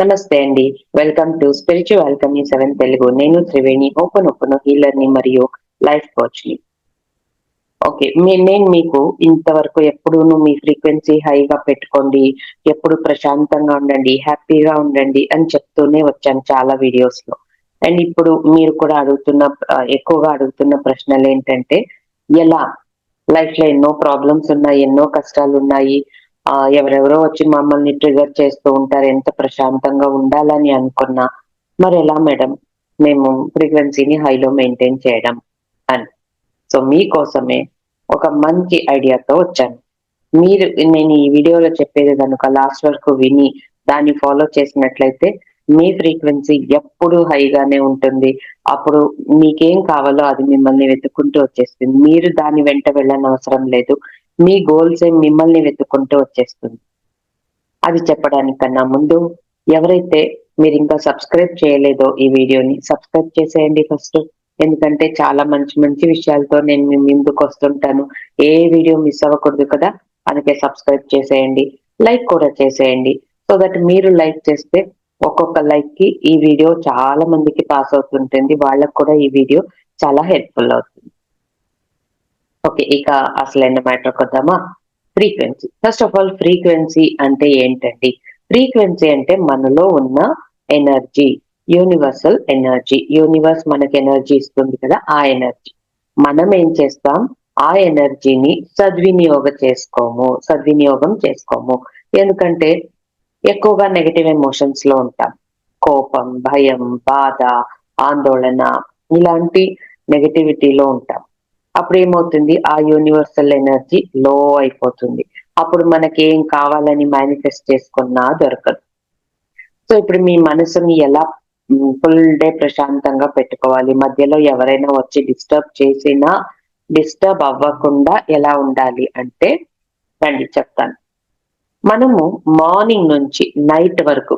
నమస్తే అండి. Welcome to spiritual Alchemy 7 Telugu. నేను త్రివేణి ఓపెన్ హీలర్‌ని మరియు లైఫ్ కోచ్‌ని. ఓకే. నేను మీకు ఇంతవరకు ఎప్పుడూను మీ ఫ్రీక్వెన్సీ హైగా పెట్టుకోండి, ఎప్పుడు ప్రశాంతంగా ఉండండి, హ్యాపీగా ఉండండి అని చెప్తూనే వచ్చాను చాలా వీడియోస్‌లో. అండ్ ఇప్పుడు మీరు కూడా ఎక్కువగా అడుగుతున్న ప్రశ్నలేంటంటే, ఎలా లైఫ్‌లో ఎన్నో ప్రాబ్లమ్స్ ఉన్నాయి, ఎన్నో కష్టాలున్నాయి. ఎవరెవరో వచ్చి మమ్మల్ని ట్రిగ్గర్ చేస్తూ ఉంటారు. ఎంత ప్రశాంతంగా ఉండాలని అనుకున్నా, మరెలా మేడం మేము ఫ్రీక్వెన్సీని హైలో మెయింటైన్ చేయడం అని. సో, మీకోసమే ఒక మంచి ఐడియాతో వచ్చాను. మీరు నేను ఈ వీడియోలో చెప్పేది గనుక లాస్ట్ వరకు విని, దాన్ని ఫాలో చేసినట్లయితే మీ ఫ్రీక్వెన్సీ ఎప్పుడూ హైగానే ఉంటుంది. అప్పుడు మీకేం కావాలో అది మిమ్మల్ని వెతుక్కుంటూ వచ్చేస్తుంది. మీరు దాని వెంట వెళ్ళనవసరం లేదు. మీ గోల్సే మిమ్మల్ని వెతుక్కుంటూ వచ్చేస్తుంది. అది చెప్పడానికన్నా ముందు ఎవరైతే మీరింకా సబ్స్క్రైబ్ చేయలేదో ఈ వీడియోని సబ్స్క్రైబ్ చేసేయండి ఫస్ట్. ఎందుకంటే చాలా మంచి మంచి విషయాలతో నేను మీ ముందుకొస్తుంటాను. ఏ వీడియో మిస్ అవ్వకూడదు కదా! అందుకే సబ్స్క్రైబ్ చేసేయండి. లైక్ కూడా చేసేయండి. సో దట్ మీరు లైక్ చేస్తే ఒక్కొక్క లైక్‌కి ఈ వీడియో చాలా మందికి పాస్ అవుతుంటుంది. వాళ్ళకి కూడా ఈ వీడియో చాలా హెల్ప్‌ఫుల్ అవుతుంది. ఓకే. ఇక అసలైన మ్యాటర్‌కొద్దామా? Frequency. First of all frequency అంటే ఏంటండి? ఫ్రీక్వెన్సీ అంటే మనలో ఉన్న ఎనర్జీ. Universal energy. యూనివర్స్ మనకి ఎనర్జీ ఇస్తుంది కదా! ఆ ఎనర్జీ. మనం ఏం చేస్తాం? ఆ ఎనర్జీని సద్వినియోగం చేసుకోము. ఎందుకంటే ఎక్కువగా నెగెటివ్ ఎమోషన్స్‌లో ఉంటాం. కోపం, భయం, బాధ, ఆందోళన ఇలాంటి నెగటివిటీలో ఉంటాం. అప్పుడేమవుతుంది? ఆ యూనివర్సల్ ఎనర్జీ లో అయిపోతుంది. అప్పుడు మనకేం కావాలని మేనిఫెస్ట్ చేసుకున్నా దొరకదు. సో, ఇప్పుడు మీ మనసుని ఎలా ఫుల్ డే ప్రశాంతంగా పెట్టుకోవాలి? మధ్యలో ఎవరైనా వచ్చి డిస్టర్బ్ చేసినా, డిస్టర్బ్ అవ్వకుండా ఎలా ఉండాలి అంటే రండి చెప్తాను. మనము మార్నింగ్ నుంచి నైట్ వరకు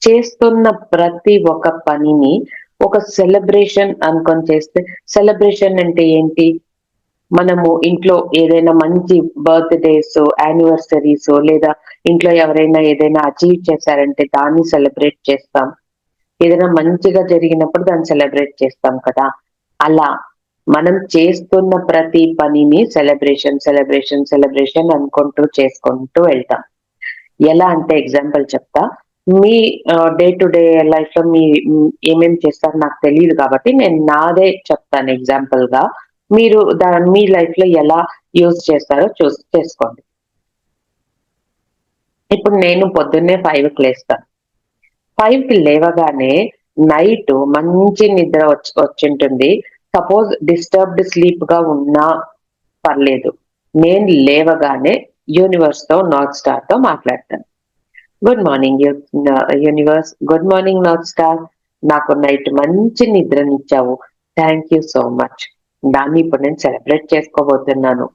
చేస్తున్న ప్రతి ఒక్క పనిని ఒక సెలబ్రేషన్ అనుకొని చేస్తే సెలబ్రేషన్ అంటే ఏంటి? మనము ఇంట్లో ఏదైనా మంచి బర్త్‌డేసో, యానివర్సరీసో లేదా ఇంట్లో ఎవరైనా ఏదైనా అచీవ్ చేశారంటే దాన్ని సెలబ్రేట్ చేస్తాం. ఏదైనా మంచిగా జరిగినప్పుడు దాన్ని సెలబ్రేట్ చేస్తాం కదా! అలా మనం చేస్తున్న ప్రతి పనిని సెలబ్రేషన్ అనుకుంటూ చేసుకుంటూ వెళ్తాం. ఎలా అంటే ఎగ్జాంపుల్ చెప్తా. మీ డే టు డే లైఫ్‌లో ఏమేం చేస్తారో నాకు తెలీదు కాబట్టి నేను నాదే చెప్తాను ఎగ్జాంపుల్‌గా. మీరు మీ లైఫ్‌లో ఎలా యూజ్ చేస్తారో చేసుకోండి. ఇప్పుడు నేను పొద్దున్నే 5కి లేస్తాను. 5కి లేవగానే నైట్ మంచి నిద్ర వచ్చుంటుంది. సపోజ్ డిస్టర్బ్డ్ స్లీప్‌గా ఉన్నా పర్లేదు. నేను లేవగానే యూనివర్స్‌తో, నార్త్ స్టార్‌తో మాట్లాడతాను. Good morning universe. Good morning north star. నాకు నైట్ మంచి నిద్రనిచ్చావు. Thank you so much. దాన్ని ఇప్పుడు నేను సెలబ్రేట్ చేసుకోబోతున్నాను.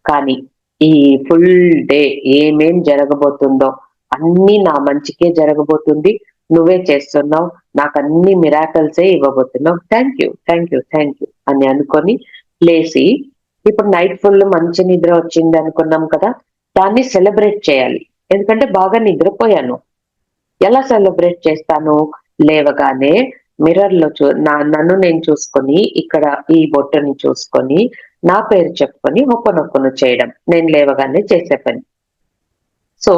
కానీ ఈ ఫుల్ డే ఏమేం జరగబోతుందో అన్నీ నా మంచికే జరగబోతుంది. నువ్వే చేస్తున్నావు. నాకన్ని మిరాకిల్సే ఇవ్వబోతున్నావు. థాంక్ యూ అని అనుకోని లేసి ఇప్పుడు నైట్ ఫుల్ మంచి నిద్ర వచ్చిందనుకున్నాం కదా! దాన్ని సెలబ్రేట్ చేయాలి. ఎందుకంటే బాగా నిద్రపోయాను. ఎలా సెలబ్రేట్ చేస్తాను? లేవగానే మిర్రర్‌లో నన్ను నేను చూసుకొని, ఇక్కడ ఈ బొట్టుని చూసుకొని, నా పేరు చెప్పుకొని హొప్పనొప్పున చేయడం. నేను లేవగానే చేసే పని. సో,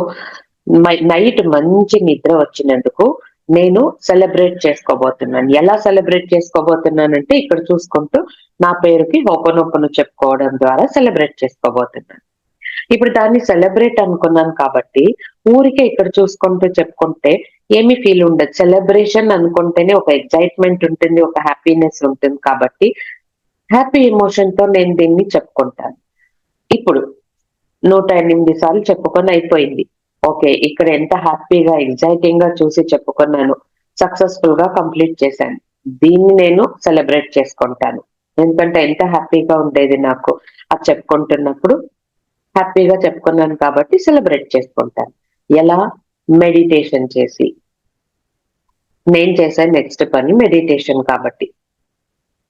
నైట్ మంచి నిద్ర వచ్చినందుకు నేను సెలబ్రేట్ చేసుకోబోతున్నాను. ఎలా సెలబ్రేట్ చేసుకోబోతున్నానంటే ఇక్కడ చూసుకుంటూ నా పేరుకి హొప్పనొప్పున చెప్పుకోవడం ద్వారా సెలబ్రేట్ చేసుకోబోతున్నాను. ఇప్పుడు దాన్ని సెలబ్రేట్ అనుకున్నాను కాబట్టి, ఊరికే ఇక్కడ చూసుకుంటూ చెప్పుకుంటే ఏమి ఫీల్ ఉండదు. సెలబ్రేషన్ అనుకుంటేనే ఒక ఎక్సైట్‌మెంట్ ఉంటుంది. ఒక హ్యాపీనెస్ ఉంటుంది కాబట్టి, హ్యాపీ ఎమోషన్‌తో నేను దీన్ని చెప్పుకుంటాను. ఇప్పుడు 108 సార్లు చెప్పుకొని అయిపోయింది. ఓకే. ఇక్కడ ఎంత హ్యాపీగా, ఎక్సైటింగ్‌గా చూసి చెప్పుకున్నాను. సక్సెస్‌ఫుల్‌గా కంప్లీట్ చేశాను. దీన్ని నేను సెలబ్రేట్ చేసుకుంటాను. ఎందుకంటే ఎంత హ్యాపీగా ఉండేది నాకు. అది చెప్పుకుంటున్నప్పుడు హ్యాపీగా చెప్పుకున్నాను కాబట్టి సెలబ్రేట్ చేసుకుంటాను. ఎలా? మెడిటేషన్ చేసి. నేను చేసే నెక్స్ట్ పని మెడిటేషన్ కాబట్టి.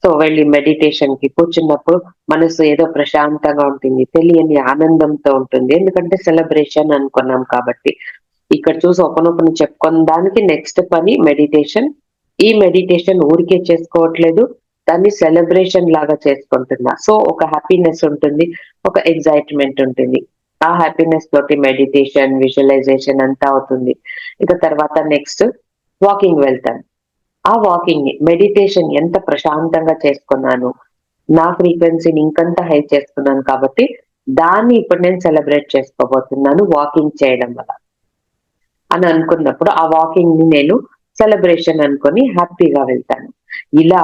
సో, వెళ్లి మెడిటేషన్‌కి కూర్చున్నప్పుడు మనసు ఏదో ప్రశాంతంగా ఉంటుంది. తెలియని ఆనందంతో ఉంటుంది. ఎందుకంటే సెలబ్రేషన్ అనుకున్నాం కాబట్టి. ఇక్కడ చూసి ఒకనొకరు చెప్పుకున్న దానికి నెక్స్ట్ పని మెడిటేషన్. ఈ మెడిటేషన్ ఊరికే చేసుకోవట్లేదు, దాన్ని సెలబ్రేషన్ లాగా చేసుకుంటున్నా. సో ఒక హ్యాపీనెస్ ఉంటుంది, ఒక ఎగ్జైట్మెంట్ ఉంటుంది. ఆ హ్యాపీనెస్ తోటి మెడిటేషన్, విజువలైజేషన్ అంతా అవుతుంది. ఇక తర్వాత నెక్స్ట్ వాకింగ్ వెళ్తాను. ఆ వాకింగ్ ని మెడిటేషన్ ఎంత ప్రశాంతంగా చేసుకున్నాను, నా ఫ్రీక్వెన్సీని ఇంకంత హై చేసుకున్నాను కాబట్టి దాన్ని ఇప్పుడు నేను సెలబ్రేట్ చేసుకోబోతున్నాను వాకింగ్ చేయడం వల్ల అని అనుకున్నప్పుడు ఆ వాకింగ్ ని నేను సెలబ్రేషన్ అనుకొని హ్యాపీగా వెళ్తాను. ఇలా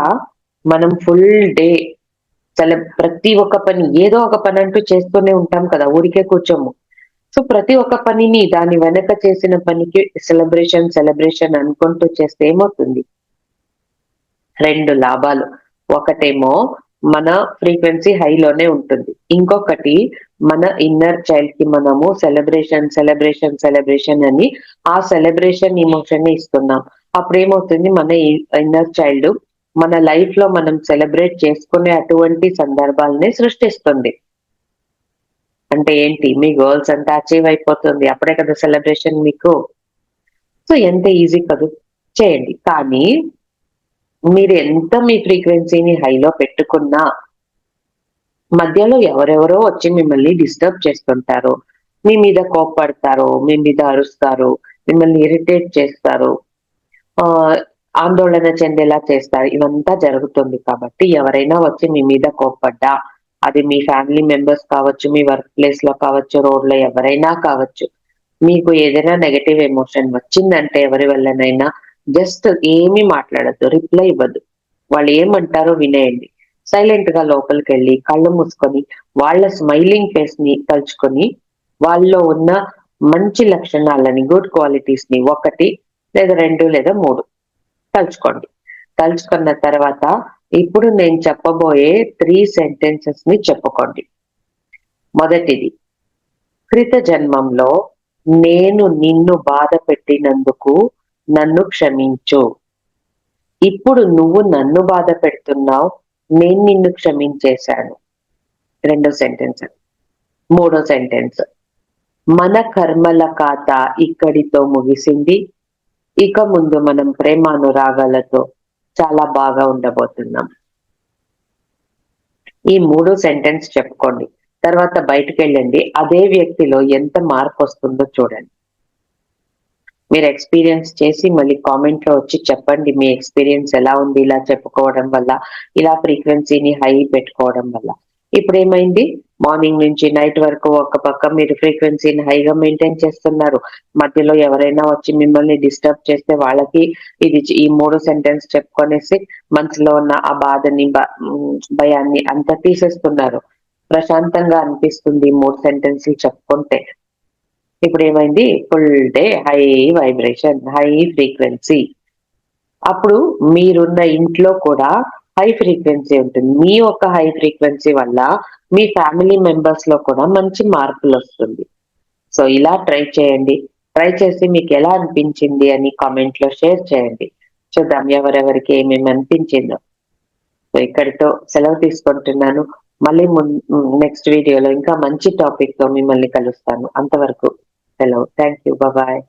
మనం ఫుల్ డే ప్రతి ఒక్క పని ఏదో ఒక పని అంటూ చేస్తూనే ఉంటాం కదా, ఊరికే కూర్చోము. సో ప్రతి ఒక్క పనిని దాని వెనక చేసిన పనికి సెలబ్రేషన్ అనుకుంటూ చేస్తే ఏమవుతుంది, రెండు లాభాలు. ఒకటేమో మన ఫ్రీక్వెన్సీ హైలోనే ఉంటుంది, ఇంకొకటి మన ఇన్నర్ చైల్డ్ కి మనము సెలబ్రేషన్ అని ఆ సెలబ్రేషన్ ఇమోషన్ ని ఇస్తున్నాం. అప్పుడు ఏమవుతుంది, మన ఇన్నర్ చైల్డ్ మన లైఫ్ లో మనం సెలబ్రేట్ చేసుకునే అటువంటి సందర్భాలనే సృష్టిస్తుంది. అంటే ఏంటి, మీ గోల్స్ అంతా అచీవ్ అయిపోతుంది, అప్పుడే కదా సెలబ్రేషన్ మీకు. సో ఎంత ఈజీ కదా, చేయండి. కానీ మీరు ఎంత మీ ఫ్రీక్వెన్సీని హైలో పెట్టుకున్నా మధ్యలో ఎవరెవరో వచ్చి మిమ్మల్ని డిస్టర్బ్ చేస్తుంటారు, మీ మీద కోప్పడతారు, మీ మీద అరుస్తారు, మిమ్మల్ని ఇరిటేట్ చేస్తారు, ఆ ఆందోళన చెందేలా చేస్తారు. ఇవంతా జరుగుతుంది కాబట్టి ఎవరైనా వచ్చి మీ మీద కోప్పడ్డా, అది మీ ఫ్యామిలీ మెంబర్స్ కావచ్చు, మీ వర్క్ ప్లేస్ లో కావచ్చు, రోడ్ లో ఎవరైనా కావచ్చు, మీకు ఏదైనా నెగటివ్ ఎమోషన్ వచ్చిందంటే ఎవరి వల్లనైనా జస్ట్ ఏమీ మాట్లాడద్దు, రిప్లై ఇవ్వద్దు. వాళ్ళు ఏమంటారో వినేయండి. సైలెంట్ గా లోపలికి వెళ్ళి కళ్ళు మూసుకొని వాళ్ళ స్మైలింగ్ ఫేస్ ని తలుచుకొని వాళ్ళలో ఉన్న మంచి లక్షణాలని, గుడ్ క్వాలిటీస్ ని 1 లేదా 2 లేదా 3 తలుచుకోండి. తలుచుకున్న తర్వాత ఇప్పుడు నేను చెప్పబోయే 3 సెంటెన్సెస్ ని చెప్పుకోండి. మొదటిది, క్రిత జన్మంలో నేను నిన్ను బాధ పెట్టినందుకు నన్ను క్షమించు. ఇప్పుడు నువ్వు నన్ను బాధ పెడుతున్నావు, నేను నిన్ను క్షమించేశాను. రెండో సెంటెన్స్. మూడో సెంటెన్స్, మన కర్మల ఖాతా ఇక్కడితో ముగిసింది, ఇక ముందు మనం ప్రేమానురాగాలతో చాలా బాగా ఉండబోతున్నాం. ఈ 3 సెంటెన్స్ చెప్పుకోండి. తర్వాత బయటకు వెళ్ళండి, అదే వ్యక్తిలో ఎంత మార్పు వస్తుందో చూడండి. మీరు ఎక్స్పీరియన్స్ చేసి మళ్ళీ కామెంట్ లో వచ్చి చెప్పండి మీ ఎక్స్పీరియన్స్ ఎలా ఉంది ఇలా చెప్పుకోవడం వల్ల, ఇలా ఫ్రీక్వెన్సీని హై పెట్టుకోవడం వల్ల. ఇప్పుడు ఏమైంది, మార్నింగ్ నుంచి నైట్ వరకు ఒక పక్క మీరు ఫ్రీక్వెన్సీని హైగా మెయింటైన్ చేస్తున్నారు, మధ్యలో ఎవరైనా వచ్చి మిమ్మల్ని డిస్టర్బ్ చేస్తే వాళ్ళకి ఈ 3 సెంటెన్స్ చెప్పుకొనేసి మనసులో ఉన్న ఆ బాధని భయాన్ని అంతా తీసేస్తున్నారు. ప్రశాంతంగా అనిపిస్తుంది 3 సెంటెన్స్లు చెప్పుకుంటే. ఇప్పుడు ఏమైంది, full day high vibration, high frequency. అప్పుడు మీరున్న ఇంట్లో కూడా హై ఫ్రీక్వెన్సీ ఉంటుంది. మీ యొక్క హై ఫ్రీక్వెన్సీ వల్ల మీ ఫ్యామిలీ మెంబర్స్ లో కూడా మంచి మార్పులు వస్తుంది. సో ఇలా ట్రై చేయండి. ట్రై చేసి మీకు ఎలా అనిపించింది అని కామెంట్ లో షేర్ చేయండి. చూద్దాం ఎవరెవరికి ఏమేమి అనిపించిందో. సో ఇక్కడితో సెలవు తీసుకుంటున్నాను. మళ్ళీ నెక్స్ట్ వీడియోలో ఇంకా మంచి టాపిక్ తో మిమ్మల్ని కలుస్తాను. అంతవరకు సెలవు. Thank you, bye.